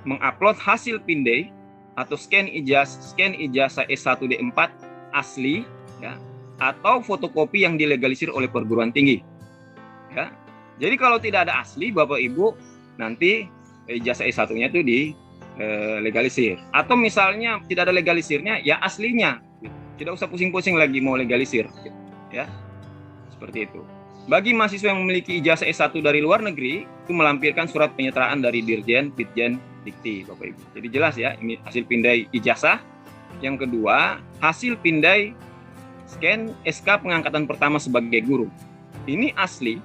mengupload hasil pindai atau scan ijazah S1D4 asli, ya, atau fotokopi yang dilegalisir oleh perguruan tinggi. Ya. Jadi kalau tidak ada asli, Bapak Ibu nanti ijazah S1-nya itu legalisir. Atau misalnya tidak ada legalisirnya, ya aslinya. Tidak usah pusing-pusing lagi mau legalisir. Ya, seperti itu. Bagi mahasiswa yang memiliki ijazah S1 dari luar negeri, itu melampirkan surat penyetaraan dari Dirjen Ditjen Dikti, Bapak Ibu. Jadi jelas ya, ini hasil pindai ijazah. Yang kedua, hasil pindai scan SK pengangkatan pertama sebagai guru. Ini asli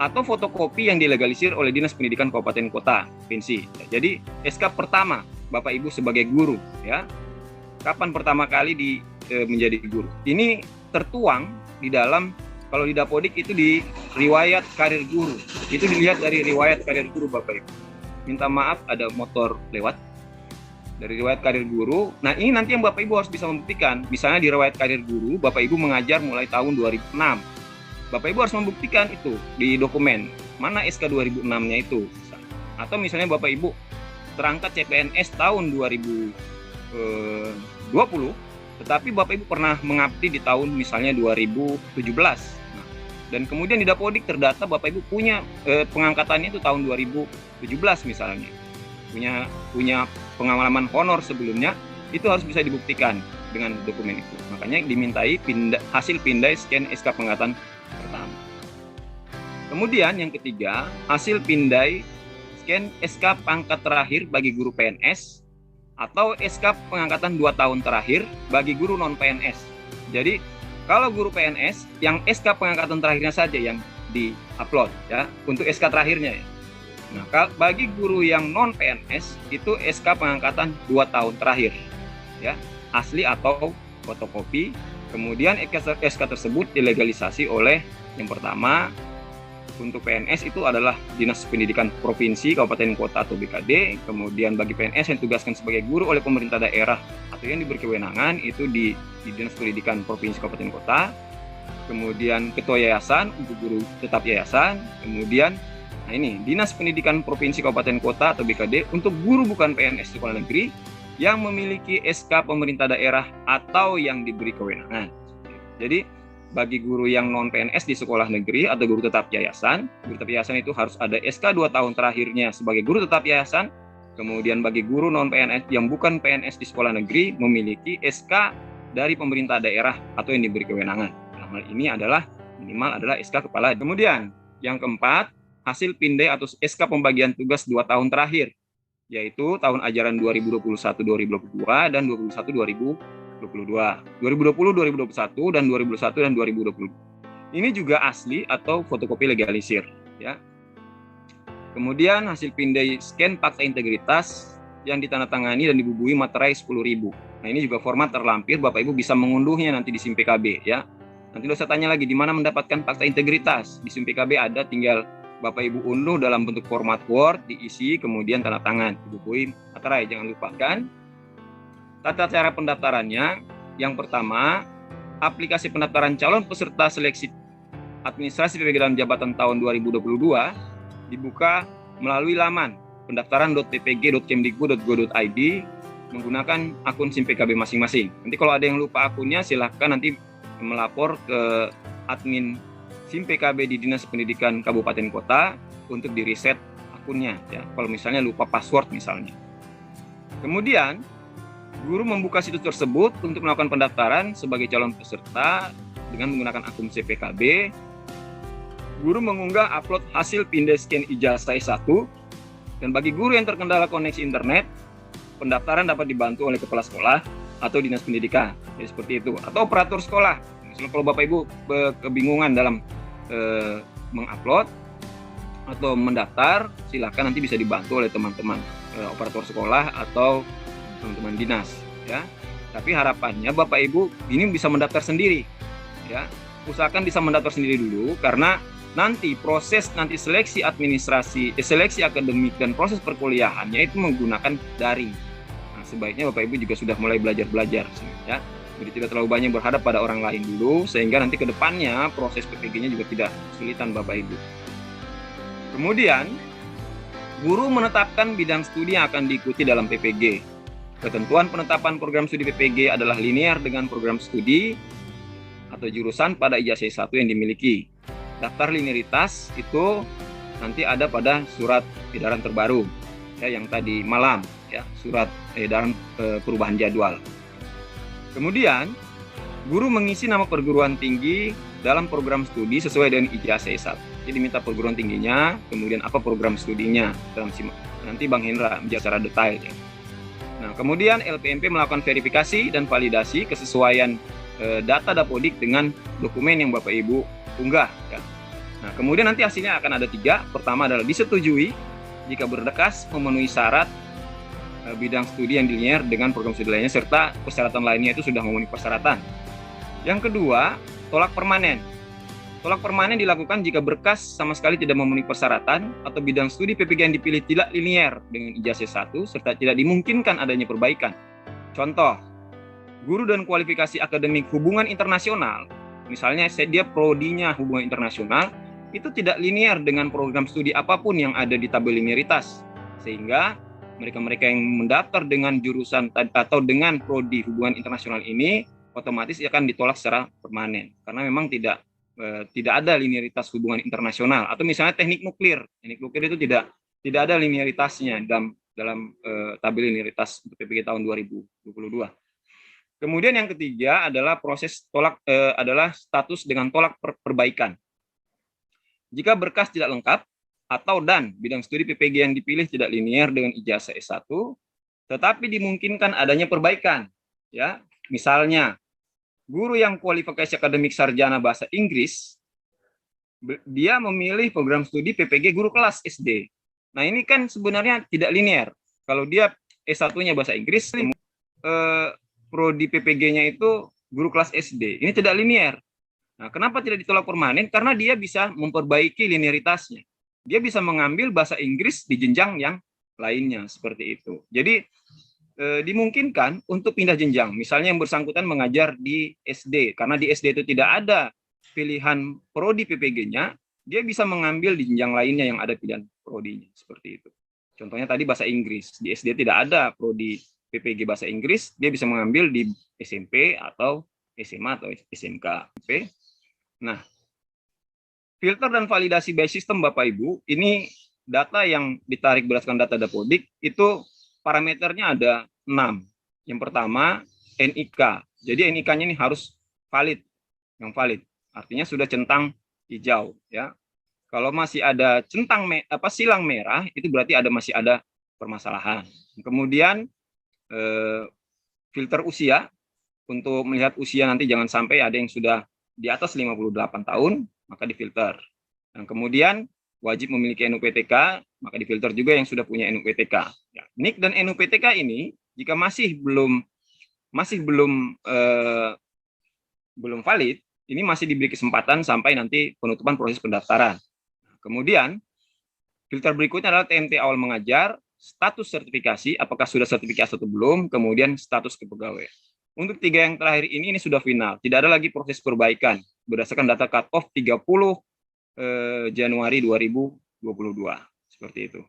atau fotokopi yang dilegalisir oleh Dinas Pendidikan Kabupaten Kota, provinsi. Jadi SK pertama Bapak Ibu sebagai guru, ya. Kapan pertama kali menjadi guru? Ini tertuang di dalam, kalau di Dapodik itu di riwayat karir guru. Itu dilihat dari riwayat karir guru, Bapak Ibu. Minta maaf ada motor lewat. Dari riwayat karir guru. Nah, ini nanti yang Bapak Ibu harus bisa membuktikan. Misalnya di riwayat karir guru, Bapak Ibu mengajar mulai tahun 2006. Bapak Ibu harus membuktikan itu di dokumen. Mana SK 2006-nya itu? Atau misalnya Bapak Ibu terangkat CPNS tahun 2020, tetapi Bapak Ibu pernah mengabdi di tahun misalnya 2017. Nah, dan kemudian di Dapodik terdata Bapak Ibu punya pengangkatannya itu tahun 2017 misalnya. Punya pengalaman honor sebelumnya, itu harus bisa dibuktikan dengan dokumen itu. Makanya dimintai hasil pindai scan SK pengangkatan pertama. Kemudian yang ketiga, hasil pindai scan SK pangkat terakhir bagi guru PNS atau SK pengangkatan 2 tahun terakhir bagi guru non PNS. Jadi kalau guru PNS yang SK pengangkatan terakhirnya saja yang di-upload, ya, untuk SK terakhirnya, ya. Nah, bagi guru yang non PNS itu SK pengangkatan 2 tahun terakhir, ya, asli atau fotokopi. Kemudian SK tersebut dilegalisasi oleh, yang pertama, untuk PNS itu adalah Dinas Pendidikan Provinsi, Kabupaten Kota atau BKD. Kemudian bagi PNS yang ditugaskan sebagai guru oleh pemerintah daerah atau yang diberi kewenangan itu di Dinas Pendidikan Provinsi, Kabupaten Kota. Kemudian Ketua Yayasan untuk guru tetap yayasan. Kemudian, nah ini Dinas Pendidikan Provinsi, Kabupaten Kota atau BKD untuk guru bukan PNS sekolah negeri yang memiliki SK pemerintah daerah atau yang diberi kewenangan. Jadi bagi guru yang non PNS di sekolah negeri atau guru tetap yayasan itu harus ada SK 2 tahun terakhirnya sebagai guru tetap yayasan. Kemudian bagi guru non PNS yang bukan PNS di sekolah negeri memiliki SK dari pemerintah daerah atau yang diberi kewenangan. Dalam hal ini adalah minimal adalah SK kepala. Kemudian yang keempat, hasil pindai atau SK pembagian tugas 2 tahun terakhir, yaitu tahun ajaran 2021-2022 dan 2021-2022. 2020-2021 dan 2021 dan 2022. Ini juga asli atau fotokopi legalisir, ya. Kemudian hasil pindai scan fakta integritas yang ditandatangani dan dibubuhi materai 10.000. Nah, ini juga format terlampir, Bapak Ibu bisa mengunduhnya nanti di SIM PKB, ya. Nanti saya tanya lagi di mana mendapatkan fakta integritas. Di SIM PKB ada, tinggal Bapak Ibu unduh dalam bentuk format Word, diisi, kemudian tanda tangan, dibubuhi materai. Jangan lupakan tata cara pendaftarannya. Yang pertama, aplikasi pendaftaran calon peserta seleksi administrasi pemerintahan jabatan tahun 2022 dibuka melalui laman pendaftaran.ppg.kemdikbud.go.id menggunakan akun SIM PKB masing-masing. Nanti kalau ada yang lupa akunnya, silahkan nanti melapor ke admin SIM PKB di Dinas Pendidikan Kabupaten Kota untuk di-reset akunnya, ya. Kalau misalnya lupa password misalnya. Kemudian guru membuka situs tersebut untuk melakukan pendaftaran sebagai calon peserta dengan menggunakan akun CPKB. Guru mengunggah upload hasil pindai scan ijazah S1, dan bagi guru yang terkendala koneksi internet, pendaftaran dapat dibantu oleh kepala sekolah atau dinas pendidikan. Jadi seperti itu. Atau operator sekolah. Misalnya kalau Bapak Ibu kebingungan dalam mengupload atau mendaftar, silakan nanti bisa dibantu oleh teman-teman operator sekolah atau teman-teman dinas, ya. Tapi harapannya Bapak Ibu ini bisa mendaftar sendiri, ya. Usahakan bisa mendaftar sendiri dulu, karena nanti proses seleksi administrasi, seleksi akademik dan proses perkuliahannya itu menggunakan daring. Nah, sebaiknya Bapak Ibu juga sudah mulai belajar, ya. Jadi tidak terlalu banyak berhadap pada orang lain dulu, sehingga nanti ke depannya proses PPG-nya juga tidak kesulitan Bapak Ibu. Kemudian Guru menetapkan bidang studi yang akan diikuti dalam PPG. Ketentuan penetapan program studi PPG adalah linear dengan program studi atau jurusan pada ijazah S1 yang dimiliki. Daftar linearitas itu nanti ada pada surat edaran terbaru ya, yang tadi malam ya, surat edaran perubahan jadwal. Kemudian guru mengisi nama perguruan tinggi dalam program studi sesuai dengan ijazah S1. Jadi minta perguruan tingginya, kemudian apa program studinya dalam nanti Bang Hendra menjelaskan secara detail ya. Nah, kemudian LPMP melakukan verifikasi dan validasi kesesuaian data Dapodik dengan dokumen yang Bapak Ibu unggah ya. Nah, kemudian nanti hasilnya akan ada 3. Pertama adalah disetujui jika berkas memenuhi syarat bidang studi yang linear dengan program studi lainnya serta persyaratan lainnya itu sudah memenuhi persyaratan. Yang kedua, tolak permanen. Tolak permanen dilakukan jika berkas sama sekali tidak memenuhi persyaratan atau bidang studi PPG yang dipilih tidak linear dengan ijazah S1 serta tidak dimungkinkan adanya perbaikan. Contoh, guru dan kualifikasi akademik hubungan internasional, misalnya dia prodinya hubungan internasional, itu tidak linear dengan program studi apapun yang ada di tabel linearitas. Sehingga mereka-mereka yang mendaftar dengan jurusan atau dengan prodi hubungan internasional ini otomatis akan ditolak secara permanen karena memang tidak ada linearitas hubungan internasional. Atau misalnya teknik nuklir itu tidak ada linearitasnya dalam tabel linearitas untuk PPG tahun 2022. Kemudian yang ketiga adalah proses tolak adalah status dengan tolak perbaikan. Jika berkas tidak lengkap atau dan bidang studi PPG yang dipilih tidak linear dengan ijazah S1, tetapi dimungkinkan adanya perbaikan. Ya, misalnya guru yang kualifikasi akademik sarjana bahasa Inggris, dia memilih program studi PPG guru kelas SD. Nah, ini kan sebenarnya tidak linear. Kalau dia S1-nya bahasa Inggris, prodi PPG-nya itu guru kelas SD. Ini tidak linear. Nah, kenapa tidak ditolak permanen? Karena dia bisa memperbaiki linearitasnya. Dia bisa mengambil bahasa Inggris di jenjang yang lainnya, seperti itu. Jadi, dimungkinkan untuk pindah jenjang. Misalnya yang bersangkutan mengajar di SD, karena di SD itu tidak ada pilihan prodi PPG-nya, dia bisa mengambil di jenjang lainnya yang ada pilihan prodinya, seperti itu. Contohnya tadi bahasa Inggris, di SD tidak ada prodi PPG bahasa Inggris, dia bisa mengambil di SMP atau SMA atau SMK. Nah, filter dan validasi by system Bapak Ibu, ini data yang ditarik berdasarkan data Dapodik, itu parameternya ada 6. Yang pertama, NIK. Jadi NIK-nya ini harus valid, yang valid. Artinya sudah centang hijau, ya. Kalau masih ada centang silang merah, itu berarti masih ada permasalahan. Kemudian filter usia, untuk melihat usia nanti jangan sampai ada yang sudah di atas 58 tahun, maka difilter. Dan kemudian wajib memiliki NUPTK, maka difilter juga yang sudah punya NUPTK. Ya, NIK dan NUPTK ini jika masih belum valid, ini masih diberi kesempatan sampai nanti penutupan proses pendaftaran. Kemudian filter berikutnya adalah TMT awal mengajar, status sertifikasi, apakah sudah sertifikasi atau belum, kemudian status kepegawaian. Untuk 3 yang terakhir ini sudah final, tidak ada lagi proses perbaikan berdasarkan data cut-off 30 Januari 2022, seperti itu.